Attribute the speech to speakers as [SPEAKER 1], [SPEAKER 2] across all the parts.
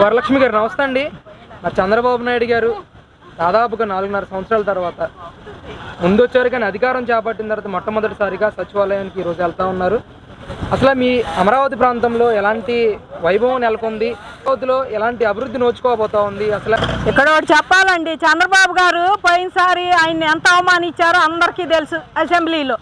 [SPEAKER 1] వరలక్ష్మి గారు నమస్తే అండి. మరి చంద్రబాబు నాయుడు గారు దాదాపుగా 4.5 సంవత్సరాల తర్వాత ముందు వచ్చారు, కానీ అధికారం చేపట్టిన తర్వాత మొట్టమొదటిసారిగా సచివాలయానికి ఈరోజు వెళ్తా ఉన్నారు. అసలు మీ అమరావతి ప్రాంతంలో ఎలాంటి వైభవం నెలకొంది, అమరావతిలో ఎలాంటి అభివృద్ధి నోచుకోబోతా ఉంది? అసలు
[SPEAKER 2] ఇక్కడ ఒకటి చెప్పాలండి, చంద్రబాబు గారు పోయినసారి ఆయన్ని ఎంత అవమానించారో అందరికీ తెలుసు. అసెంబ్లీలో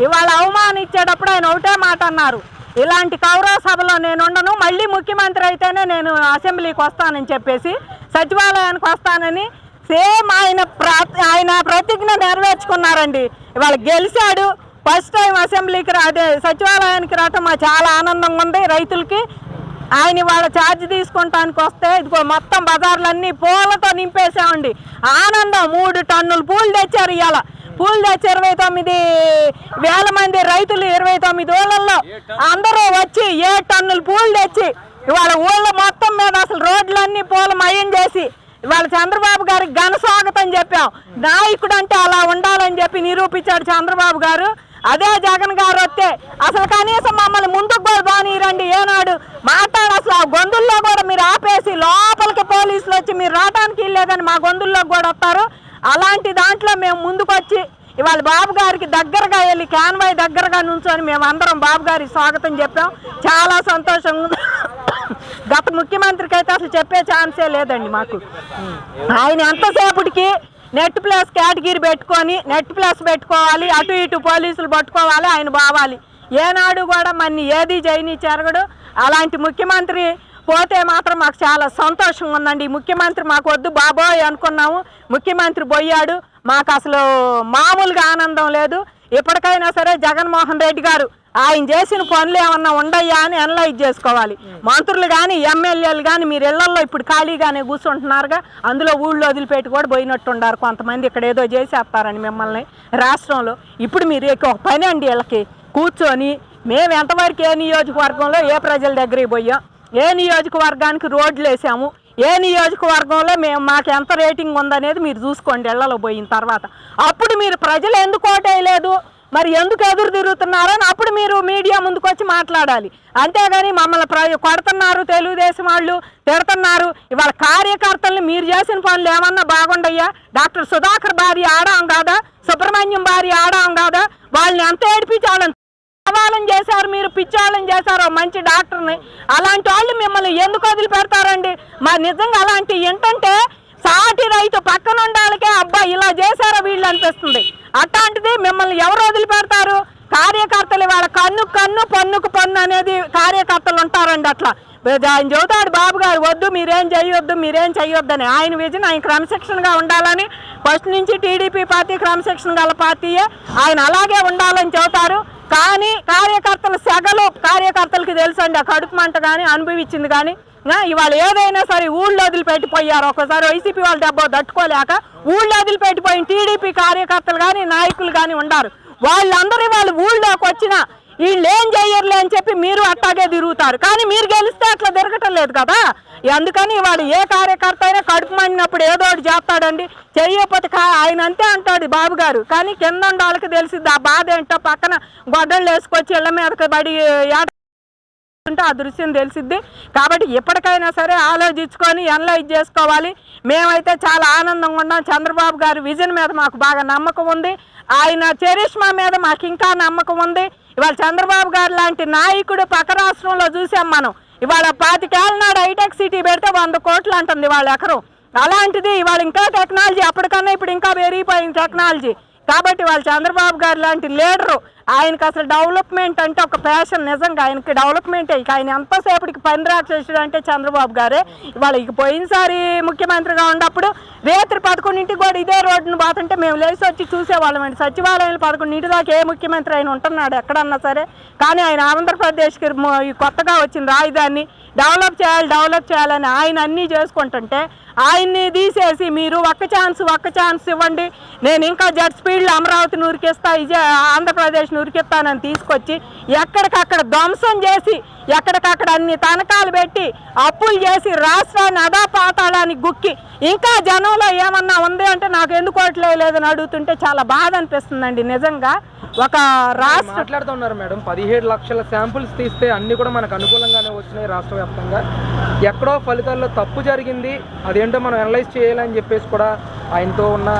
[SPEAKER 2] ఇవాళ అవమానించేటప్పుడు ఆయన ఒకటే మాట అన్నారు, ఇలాంటి కౌరవ సభలో నేను ఉండను, మళ్ళీ ముఖ్యమంత్రి అయితేనే నేను అసెంబ్లీకి వస్తానని చెప్పేసి సచివాలయానికి వస్తానని సేమ్ ఆయన ప్రతిజ్ఞ నెరవేర్చుకున్నారండి. ఇవాళ గెలిచాడు, ఫస్ట్ టైం అసెంబ్లీకి అదే సచివాలయానికి రావటం మాకు చాలా ఆనందంగా ఉంది. రైతులకి ఆయన ఇవాళ ఛార్జ్ తీసుకుంటానికి వస్తే ఇదిగో మొత్తం బజార్లన్నీ పూలతో నింపేసామండి. ఆనందం. 3 టన్నులు పూలు తెచ్చారు. ఇవాళ పూలు తెచ్చి 29,000 మంది రైతులు 29 ఊళ్ళల్లో అందరూ వచ్చి 7 టన్నులు పూలు తెచ్చి ఇవాళ ఊళ్ళ మొత్తం మీద అసలు రోడ్లన్నీ పూలమయం చేసి ఇవాళ చంద్రబాబు గారికి ఘన స్వాగతం చెప్పాం. నాయకుడు అంటే అలా ఉండాలని చెప్పి నిరూపించాడు చంద్రబాబు గారు. అదే జగన్ గారు వస్తే అసలు కనీసం మమ్మల్ని ముందుకు కూడా బానీరండి, ఏనాడు మాట్లాడు అసలు ఆ గొంతుల్లో కూడా మీరు ఆపేసి లోపలికి పోలీసులు వచ్చి మీరు రావడానికి లేదని మా గొంతుల్లో కూడా వస్తారు. అలాంటి దాంట్లో మేము ముందుకు వచ్చి ఇవాళ బాబు గారికి దగ్గరగా వెళ్ళి క్యాన్వాయ్ దగ్గరగా నుంచొని మేము అందరం బాబు గారికి స్వాగతం చెప్పాం. చాలా సంతోషంగా ఉంది. గత ముఖ్యమంత్రికి అయితే అసలు చెప్పే ఛాన్సే లేదండి మాకు. ఆయన ఎంతసేపటికి నెట్ ప్లస్ కేటగిరీ పెట్టుకొని నెట్ ప్లస్ పెట్టుకోవాలి, అటు ఇటు పోలీసులు పట్టుకోవాలి, ఆయన బావాలి. ఏనాడు కూడా మన్ని ఏది జైని చెరగడు. అలాంటి ముఖ్యమంత్రి పోతే మాత్రం మాకు చాలా సంతోషంగా ఉందండి. ముఖ్యమంత్రి మాకు వద్దు బాబోయ్ అనుకున్నాము, ముఖ్యమంత్రి పోయాడు. మాకు అసలు మామూలుగా ఆనందం లేదు. ఎప్పటికైనా సరే జగన్మోహన్ రెడ్డి గారు ఆయన చేసిన పనులు ఏమన్నా ఉండయ్యా అని అనలైజ్ చేసుకోవాలి. మంత్రులు కానీ ఎమ్మెల్యేలు కానీ మీరు ఇళ్లలో ఇప్పుడు ఖాళీగానే కూర్చుంటున్నారుగా, అందులో ఊళ్ళో వదిలిపెట్టి కూడా పోయినట్టుండారు కొంతమంది. ఇక్కడ ఏదో చేసేస్తారని మిమ్మల్ని రాష్ట్రంలో. ఇప్పుడు మీరు ఒక పని అండి, వీళ్ళకి కూర్చొని మేము ఎంతవరకు ఏ నియోజకవర్గంలో ఏ ప్రజల దగ్గరికి పోయాం, ఏ నియోజకవర్గానికి రోడ్లు వేసాము, ఏ నియోజకవర్గంలో మాకు ఎంత రేటింగ్ ఉందనేది మీరు చూసుకోండి ఇళ్లలో పోయిన తర్వాత. అప్పుడు మీరు ప్రజలు ఎందుకు ఓటేయలేదు, మరి ఎందుకు ఎదురు తిరుగుతున్నారని అప్పుడు మీరు మీడియా ముందుకు వచ్చి మాట్లాడాలి. అంతేగాని మమ్మల్ని కొడుతున్నారు, తెలుగుదేశం వాళ్ళు తిడుతున్నారు. ఇవాళ కార్యకర్తల్ని మీరు చేసిన పనులు ఏమన్నా బాగుండయ్యా? డాక్టర్ సుధాకర్ భార్య ఆడాం కాదా, సుబ్రహ్మణ్యం భార్య ఆడాం కాదా? వాళ్ళని ఎంత ఏడిపించాలని సవాలం చేశారు, మీరు పిచ్చాలని చేశారు మంచి డాక్టర్ని. అలాంటి వాళ్ళు మిమ్మల్ని ఎందుకు వదిలిపెడతారండి? మరి నిజంగా అలాంటి ఏంటంటే సాటి రైతు పక్కన ఉండాలకే అబ్బా ఇలా చేశారో వీళ్ళు అనిపిస్తుంది. అట్లాంటిది మిమ్మల్ని ఎవరు వదిలిపెడతారు? కార్యకర్తలు వాళ్ళ కన్ను పన్నుకు పన్ను అనేది కార్యకర్తలు ఉంటారండి. అట్లా ఆయన చెబుతాడు బాబు గారు, వద్దు మీరేం చేయొద్దని. ఆయన విజన్ ఆయన క్రమశిక్షణగా ఉండాలని ఫస్ట్ నుంచి టీడీపీ పార్టీ క్రమశిక్షణ గల పార్టీయే, ఆయన అలాగే ఉండాలని చెబుతారు. కానీ కార్యకర్తల సెగలు కార్యకర్తలకి తెలుసండి. ఆ కడుపు మంట కానీ అనుభవించింది కానీ ఇవాళ ఏదైనా సరే ఊళ్ళో వదిలిపెట్టిపోయారు. ఒకసారి వైసీపీ వాళ్ళు దెబ్బ తట్టుకోలేక ఊళ్ళో వదిలిపెట్టిపోయిన టీడీపీ కార్యకర్తలు కానీ నాయకులు కానీ ఉన్నారు. వాళ్ళందరూ వాళ్ళు ఊళ్ళోకి వచ్చిన వీళ్ళు ఏం చెయ్యరులే అని చెప్పి మీరు అట్టాగే తిరుగుతారు. కానీ మీరు గెలిస్తే అట్లా తిరగటం లేదు కదా. అందుకని వాళ్ళు ఏ కార్యకర్త అయినా కడుపు మండినప్పుడు ఏదో ఒకటి చేస్తాడండి. చెయ్యకపోతే ఆయన అంతే అంటాడు బాబు గారు. కానీ కింద ఉన్న వాళ్ళకి తెలిసిద్ది ఆ బాధ ఏంటో. పక్కన గొడ్డళ్ళు వేసుకొచ్చి ఇళ్ళ మీదకి పడి ఉంటే ఆ దృశ్యం తెలిసిద్ది. కాబట్టి ఎప్పటికైనా సరే ఆలోచించుకొని అనలైజ్ చేసుకోవాలి. మేమైతే చాలా ఆనందంగా ఉన్నాం. చంద్రబాబు గారి విజన్ మీద మాకు బాగా నమ్మకం ఉంది. ఆయన చరిష్మా మీద మాకు ఇంకా నమ్మకం ఉంది. ఇవాళ చంద్రబాబు గారు లాంటి నాయకుడు పక్క రాష్ట్రంలో చూసాం మనం. ఇవాళ 25 ఏళ్ళ నాడు హైటెక్ సిటీ పెడితే 100 కోట్లు అంటుంది ఇవాళ ఎకరం. అలాంటిది ఇవాళ ఇంకా టెక్నాలజీ అప్పటికన్నా ఇప్పుడు ఇంకా పెరిగిపోయింది టెక్నాలజీ. కాబట్టి వాళ్ళు చంద్రబాబు గారు లాంటి లీడరు, ఆయనకి అసలు డెవలప్మెంట్ అంటే ఒక ప్యాషన్. నిజంగా ఆయనకి డెవలప్మెంటే. ఇక ఆయన ఎంతసేపటికి పని రాక్షసుడు అంటే చంద్రబాబు గారే. ఇవాళ ఇక పోయినసారి ముఖ్యమంత్రిగా ఉన్నప్పుడు రాత్రి 11 కూడా ఇదే రోడ్డును పోతుంటే మేము లేచి వచ్చి చూసేవాళ్ళం అండి. సచివాలయంలో 11 దాకా ఏ ముఖ్యమంత్రి ఆయన ఉంటున్నాడు ఎక్కడన్నా సరే. కానీ ఆయన ఆంధ్రప్రదేశ్కి కొత్తగా వచ్చిన రాజధాని డెవలప్ చేయాలని ఆయన అన్నీ చేసుకుంటుంటే ఆయన్ని తీసేసి మీరు ఒక్క ఛాన్స్ ఇవ్వండి, నేను ఇంకా జెట్ స్పీడ్లో అమరావతిని ఉరికిస్తా, ఆంధ్రప్రదేశ్ని ఉరికిస్తానని తీసుకొచ్చి ఎక్కడికక్కడ ధ్వంసం చేసి ఎక్కడికక్కడ అన్ని తనఖాలు పెట్టి అప్పులు చేసి రాష్ట్రాన్ని అదాపాతాళానికి గుక్కి ఇంకా జనంలో ఏమన్నా ఉంది అంటే నాకు ఎందుకు ఓట్లేదని అడుగుతుంటే చాలా బాధ అనిపిస్తుందండి నిజంగా. ఒక రాష్ట్ర
[SPEAKER 1] మాట్లాడుతున్నారు మేడం, 17 లక్షల శాంపుల్స్ తీస్తే అన్ని కూడా మనకు అనుకూలంగానే వచ్చినాయి రాష్ట్ర వ్యాప్తంగా. ఎక్కడో ఫలితాల్లో తప్పు జరిగింది, అదేంటో మనం అనలైజ్ చేయాలని చెప్పేసి కూడా ఆయనతో ఉన్న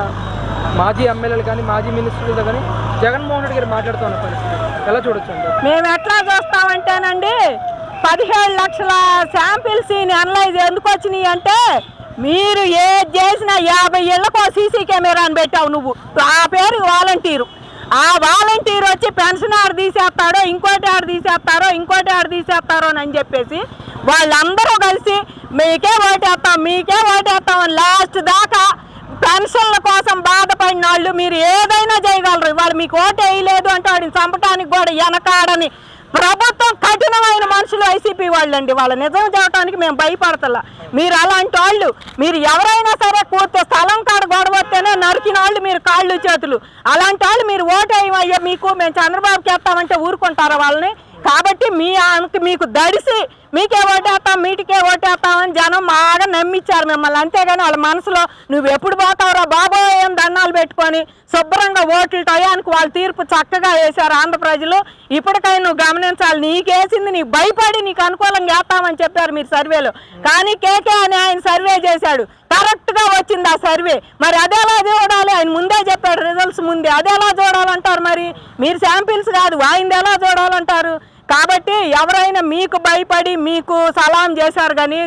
[SPEAKER 1] మాజీ ఎమ్మెల్యేలు కానీ మాజీ మినిస్టర్లతో కానీ జగన్మోహన్ రెడ్డి గారు మాట్లాడుతున్న పరిస్థితి ఎలా చూడొచ్చు అండి?
[SPEAKER 2] మేము ఎట్లా చూస్తామంటేనండి 17 లక్షల శాంపిల్స్ అనలైజ్ ఎందుకు వచ్చినాయి అంటే మీరు ఏది చేసినా 50 ఏళ్ళకో సీసీ కెమెరాని పెట్టావు నువ్వు, ఆ పేరు వాలంటీరు. ఆ వాలంటీర్ వచ్చి పెన్షన్ ఆడ తీసేస్తాడో ఇంకోటి ఆడ తీసేస్తారో ఇంకోటి ఆడ తీసేస్తారో అని చెప్పేసి వాళ్ళందరూ కలిసి మీకే ఓటేస్తాం అని లాస్ట్ దాకా పెన్షన్ల కోసం బాధపడిన వాళ్ళు మీరు ఏదైనా చేయగలరు. ఇవాళ మీకు ఓటు వేయలేదు అంటే వాడిని చంపడానికి కూడా వెనకాడని ప్రభుత్వం కఠినమైన మనుషులు వైసీపీ వాళ్ళండి. వాళ్ళ నిజం చెప్పడానికి మేము భయపడతలా. మీరు అలాంటి వాళ్ళు, మీరు ఎవరైనా సరే కూర్చో స్థలం కాడ గొడవస్తేనే నరికిన వాళ్ళు మీరు కాళ్ళు చేతులు. అలాంటి వాళ్ళు మీరు ఓటు వేయమయ్యా మీకు మేము చంద్రబాబుకి వేస్తామంటే ఊరుకుంటారా వాళ్ళని? కాబట్టి మీకు దడిసి మీకే ఓటేస్తాం మీటికే ఓటేస్తామని జనం బాగా నమ్మించారు మిమ్మల్ని. అంతేగాని వాళ్ళ మనసులో నువ్వు ఎప్పుడు పోతావురా బాబోయ్ అని దండాలు పెట్టుకొని శుభ్రంగా ఓట్లు టయానికి వాళ్ళ తీర్పు చక్కగా వేశారు ఆంధ్ర ప్రజలు. ఇప్పటికైనా నువ్వు గమనించాలి, నీకేసింది నీకు భయపడి నీకు అనుకూలంగా వేస్తామని చెప్పారు మీరు సర్వేలో. కానీ కేకే అని ఆయన సర్వే చేశాడు, కరెక్ట్గా వచ్చింది ఆ సర్వే. మరి అదేలా చూడాలి? ఆయన ముందే చెప్పాడు రిజల్ట్స్ ముందే, అదేలా చూడాలంటారు? మరి మీరు శాంపిల్స్ కాదు ఆయనది ఎలా చూడాలంటారు? కాబట్టి ఎవరైనా మీకు భయపడి మీకు సలాం చేశారు కానీ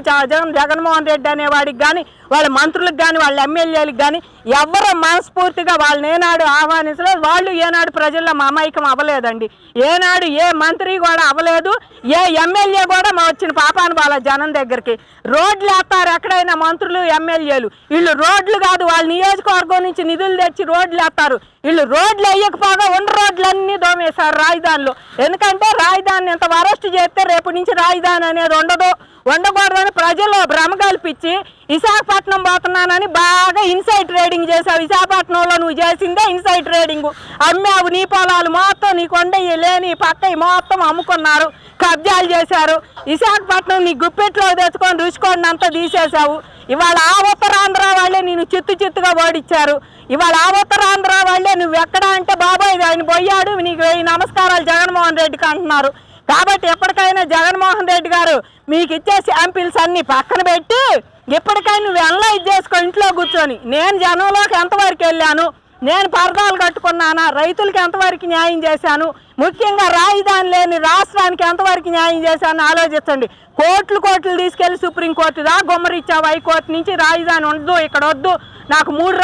[SPEAKER 2] జగన్మోహన్ రెడ్డి అనేవాడికి కానీ వాళ్ళ మంత్రులకు కానీ వాళ్ళ ఎమ్మెల్యేలకు కానీ ఎవరు మనస్ఫూర్తిగా వాళ్ళని ఏనాడు ఆహ్వానించలేదు. వాళ్ళు ఏనాడు ప్రజల్లో మమైకం అవ్వలేదండి. ఏనాడు ఏ మంత్రి కూడా అవ్వలేదు, ఏ ఎమ్మెల్యే కూడా వచ్చిన పాపాను వాళ్ళ జనం దగ్గరికి. రోడ్లు వేస్తారు ఎక్కడైనా మంత్రులు ఎమ్మెల్యేలు, వీళ్ళు రోడ్లు కాదు వాళ్ళ నియోజకవర్గం నుంచి నిధులు తెచ్చి రోడ్లు వేస్తారు. వీళ్ళు రోడ్లు వేయకపోగా ఉన్న రోడ్లన్నీ దోమేశారు రాజధానిలో. ఎందుకంటే రాజధానిని ఇంత వరస్ట్ చేస్తే రేపు నుంచి రాజధాని అనేది ఉండకూడదని ప్రజల్లో భ్రమ కల్పించి విశాఖపట్నం పోతున్నానని బాగా ఇన్సైడ్ ట్రేడింగ్ చేశావు. విశాఖపట్నంలో నువ్వు చేసిందే ఇన్సైడ్ ట్రేడింగ్. అమ్మావు నీ పొలాలు మొత్తం నీ కొండయి లేని పక్కయి మొత్తం అమ్ముకున్నారు, కబ్జాలు చేశారు. విశాఖపట్నం నీ గుప్పెట్లో తెచ్చుకొని రుచుకోండి అంతా తీసేశావు. ఇవాళ ఆ ఉత్తరాంధ్ర వాళ్ళే నేను చిత్తుగా ఓడిచ్చారు. ఇవాళ ఆ ఉత్తరాంధ్ర వాళ్ళే నువ్వు ఎక్కడ అంటే బాబాయ్ ఆయన పోయాడు నీకు ఈ నమస్కారాలు జగన్మోహన్ రెడ్డికి అంటున్నారు. కాబట్టి ఎప్పటికైనా జగన్మోహన్ రెడ్డి గారు మీకు ఇచ్చే శాంపిల్స్ అన్ని పక్కన పెట్టి ఎప్పటికైనా నువ్వు అనలైజ్ చేసుకో ఇంట్లో కూర్చొని. నేను జనంలోకి ఎంతవరకు వెళ్ళాను, నేను పరదాలు కట్టుకున్నానా, రైతులకి ఎంతవరకు న్యాయం చేశాను, ముఖ్యంగా రాజధాని లేని రాష్ట్రానికి ఎంతవరకు న్యాయం చేశాను ఆలోచించండి. కోట్లు తీసుకెళ్లి సుప్రీంకోర్టు దా గుమ్మరిచ్చావు. హైకోర్టు నుంచి రాజధాని ఉండదు ఇక్కడ వద్దు నాకు 3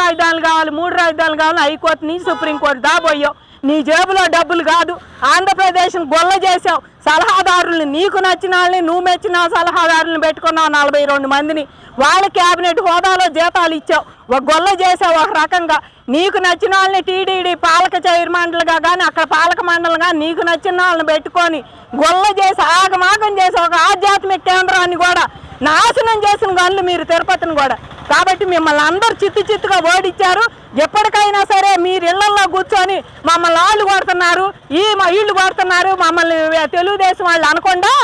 [SPEAKER 2] రాజధానులు కావాలి హైకోర్టు నుంచి సుప్రీంకోర్టు దా పోయావు. నీ జేబులో డబ్బులు కాదు, ఆంధ్రప్రదేశ్ని గొల్ల చేసావు. సలహాదారుల్ని నీకు నచ్చిన వాళ్ళని నువ్వు మెచ్చిన సలహాదారులను పెట్టుకున్నావు 42 మందిని. వాళ్ళ క్యాబినెట్ హోదాలో జీతాలు ఇచ్చావు, ఒక గొల్ల చేసావు. ఒక రకంగా నీకు నచ్చిన వాళ్ళని టీడీడీ పాలక చైర్మన్లుగా కానీ అక్కడ పాలక మండలిగా నీకు నచ్చిన వాళ్ళని పెట్టుకొని గొల్ల చేసి ఆగమాగం చేసి ఒక ఆధ్యాత్మిక కేంద్రాన్ని కూడా నాశనం చేసిన గనులు మీరు తిరుపతిని కూడా. కాబట్టి మిమ్మల్ని అందరూ చిత్తుగా ఓడిచ్చారు. ఎప్పటికైనా సరే మీరు ఇళ్లలో కూర్చొని మమ్మల్ని వాళ్ళు కొడుతున్నారు ఇళ్ళు కొడుతున్నారు మమ్మల్ని తెలుగుదేశం వాళ్ళు అనకుండా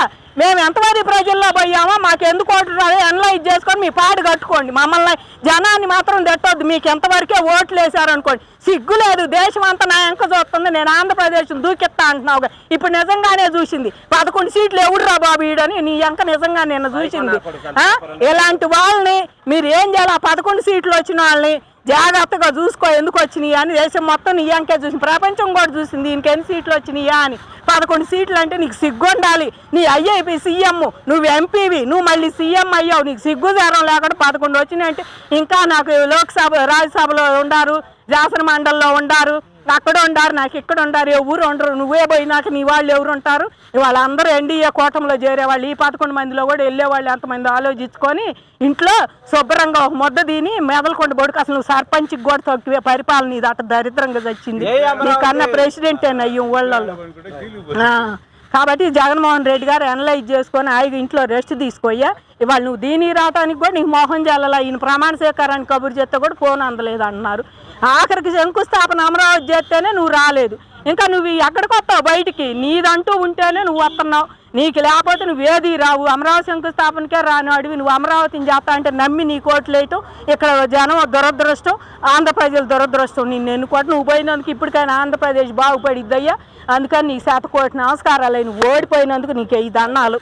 [SPEAKER 2] మేము ఎంతమంది ప్రజల్లో పోయామో మాకు ఎందుకు ఓట్లు అనలైజ్ చేసుకొని మీ పాడు కట్టుకోండి. మమ్మల్ని జనాన్ని మాత్రం తిట్టొద్దు. మీకు ఎంతవరకే ఓట్లు వేశారనుకోండి, సిగ్గు లేదు. దేశం అంతా నా ఎంక చూస్తుంది, నేను ఆంధ్రప్రదేశ్ దూకిస్తా అంటున్నావుగా. ఇప్పుడు నిజంగానే చూసింది 11 సీట్లు ఎవడురా బాబు ఈడని నీ ఎంక నిజంగా నిన్న చూసింది. ఇలాంటి వాళ్ళని మీరు ఏం చేయాలి? 11 సీట్లు వచ్చిన వాళ్ళని జాగ్రత్తగా చూసుకో ఎందుకు వచ్చినాయి అని దేశం మొత్తం నీ అంకే చూసింది, ప్రపంచం కూడా చూసింది దీనికి ఎన్ని సీట్లు వచ్చినాయా అని. 11 సీట్లు అంటే నీకు సిగ్గు ఉండాలి. నీ ఐఐపి సీఎం, నువ్వు ఎంపీవి, నువ్వు మళ్ళీ సీఎం అయ్యావు, నీకు సిగ్గు జరం లేకుండా 11 వచ్చినాయి అంటే ఇంకా నాకు లోక్సభ రాజ్యసభలో ఉండారు, శాసన మండలిలో ఉండారు, అక్కడ ఉండారు, నాకు ఇక్కడ ఉండారు, ఎవరు ఉండరు. నువ్వే పోయినాక నీ వాళ్ళు ఎవరు ఉంటారు? వాళ్ళందరూ ఎన్డీఏ కూటమిలో చేరేవాళ్ళు. ఈ 11 మందిలో కూడా వెళ్ళేవాళ్ళు ఎంతమంది ఆలోచించుకొని ఇంట్లో శుభ్రంగా ఒక ముద్ద దీని మెదలకొండ బొడుకు. అసలు నువ్వు సర్పంచ్కి కూడా తొక్కివే పరిపాలన ఇది అట దరిద్రంగా వచ్చింది. నీకన్నా ప్రెసిడెంట్ అయ్యి ఊళ్ళల్లో. కాబట్టి జగన్మోహన్ రెడ్డి గారు అనలైజ్ చేసుకొని ఆయన ఇంట్లో రెస్ట్ తీసుకోయ్యా. ఇవాళ నువ్వు దీనికి రావడానికి కూడా నీకు మోహన్ జాలలో ఈయన ప్రమాణ స్వీకారానికి కబురు చేస్తే కూడా ఫోన్ అందలేదు అంటున్నారు. ఆఖరికి శంకుస్థాపన అమరావతి చేస్తేనే నువ్వు రాలేదు. ఇంకా నువ్వు ఎక్కడికి వస్తావు బయటికి? నీదంటూ ఉంటేనే నువ్వు వస్తున్నావు, నీకు లేకపోతే నువ్వేది రావు. అమరావతి శంకుస్థాపనకే రాను అడివి నువ్వు అమరావతిని చేస్తా అంటే నమ్మి నీ కోట్లు వేయటం ఇక్కడ జనం దురదృష్టం, ఆంధ్ర ప్రజల దురదృష్టం. నిన్ను ఎన్నుకోవటం నువ్వు పోయినందుకు ఇప్పటికైనా ఆంధ్రప్రదేశ్ బాగుపడిద్దయ్యా. అందుకని నీకు 100 కోట్ల నమస్కారాలు. నువ్వు ఓడిపోయినందుకు నీకు ఈ దండాలు.